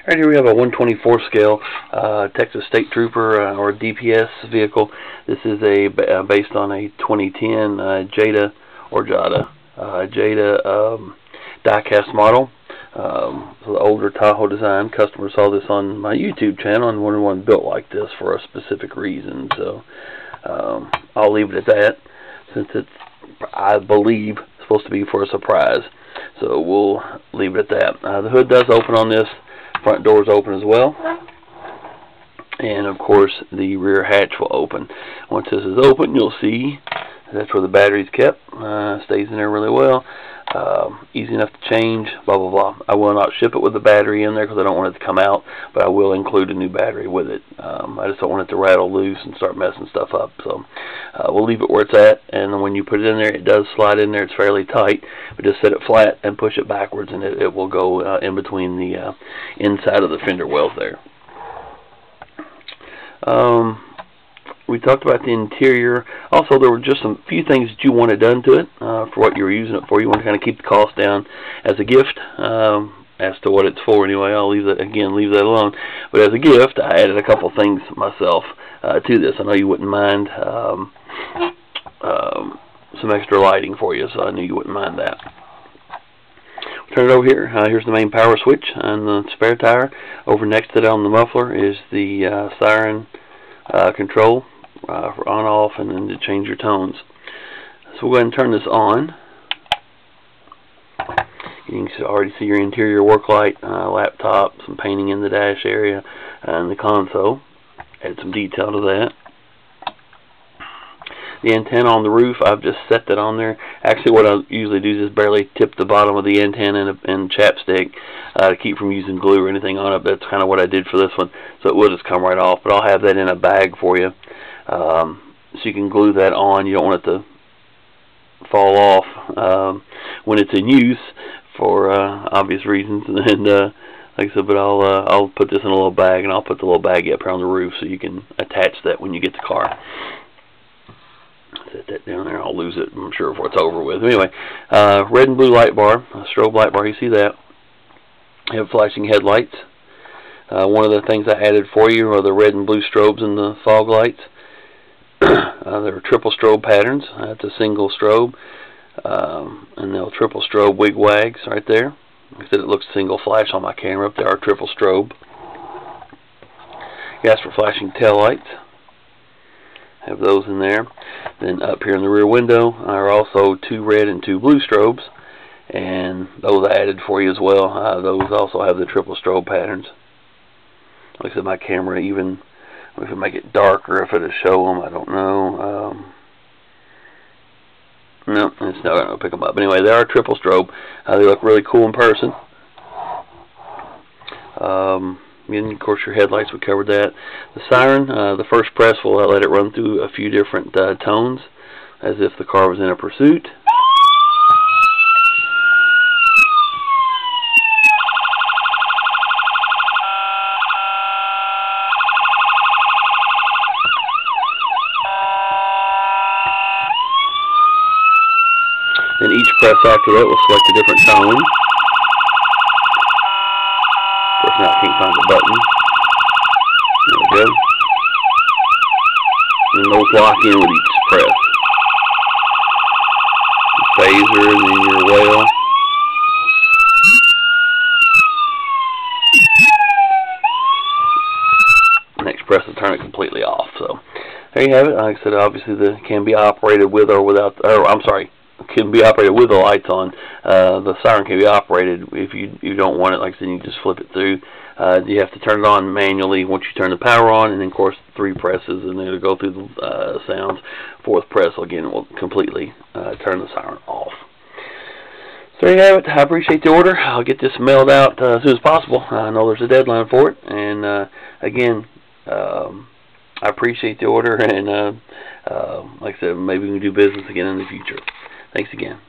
Right here we have a 124 scale Texas State Trooper or DPS vehicle. This is based on a 2010 Jada diecast model. So the older Tahoe design. Customer saw this on my YouTube channel and wanted one built like this for a specific reason. So I'll leave it at that, since it's, I believe, supposed to be for a surprise. So we'll leave it at that. The hood does open on this. Front doors open as well, and of course the rear hatch will open. Once this is open, you'll see that's where the battery's kept. Stays in there really well. Easy enough to change. Blah blah blah. I will not ship it with the battery in there because I don't want it to come out, but I will include a new battery with it. I just don't want it to rattle loose and start messing stuff up. So we'll leave it where it's at, and when you put it in there, it does slide in there. It's fairly tight, but just set it flat and push it backwards, and it will go in between the inside of the fender wells there. We talked about the interior. Also, there were just a few things that you wanted done to it for what you were using it for. You want to kind of keep the cost down as a gift. As to what it's for, anyway, I'll leave that alone. But as a gift, I added a couple things myself to this. I know you wouldn't mind some extra lighting for you, so I knew you wouldn't mind that. Turn it over here. Here's the main power switch and the spare tire. Over next to it on the muffler is the siren control for on, off, and then to change your tones. So we'll go ahead and turn this on. You can already see your interior work light, laptop, some painting in the dash area, and the console. Add some detail to that. The antenna on the roof, I've just set that on there. Actually, what I usually do is just barely tip the bottom of the antenna in chapstick to keep from using glue or anything on it. That's kind of what I did for this one, so it will just come right off. But I'll have that in a bag for you, so you can glue that on. You don't want it to fall off when it's in use for obvious reasons. And like I said, but I'll put this in a little bag, and I'll put the little baggie up here on the roof so you can attach that when you get the car. Set that down there. I'll lose it, I'm sure, before it's over with. Anyway, red and blue light bar, a strobe light bar. You see that? I have flashing headlights. One of the things I added for you are the red and blue strobes in the fog lights. There are triple strobe patterns. That's a single strobe, and they'll triple strobe wig wags right there. Like I said, it looks single flash on my camera. Up there are triple strobe. You asked for flashing tail lights. Have those in there. Then up here in the rear window are also 2 red and 2 blue strobes, and those I added for you as well. Those also have the triple strobe patterns. Like I said, my camera, even if it make it darker, if it'll show them, I don't know. No, it's not going to pick them up. Anyway, they are triple strobe. They look really cool in person. And of course your headlights, we covered that. The siren, the first press will let it run through a few different tones, as if the car was in a pursuit. Then each press after that will select a different tone. Of course, now I can't find the button. There we go. And those lock in with each press. Visor, and then your whale. Next press will turn it completely off. So there you have it. Like I said, obviously it can be operated with or without. Or I'm sorry. Can be operated with the lights on. The siren can be operated if you don't want it. Like I said, you just flip it through. You have to turn it on manually once you turn the power on, and then of course 3 presses, and then it'll go through the sounds. 4th press, again, will completely turn the siren off. So there you have it. I appreciate the order. I'll get this mailed out as soon as possible. I know there's a deadline for it, and again, I appreciate the order, and like I said, maybe we can do business again in the future. Thanks again.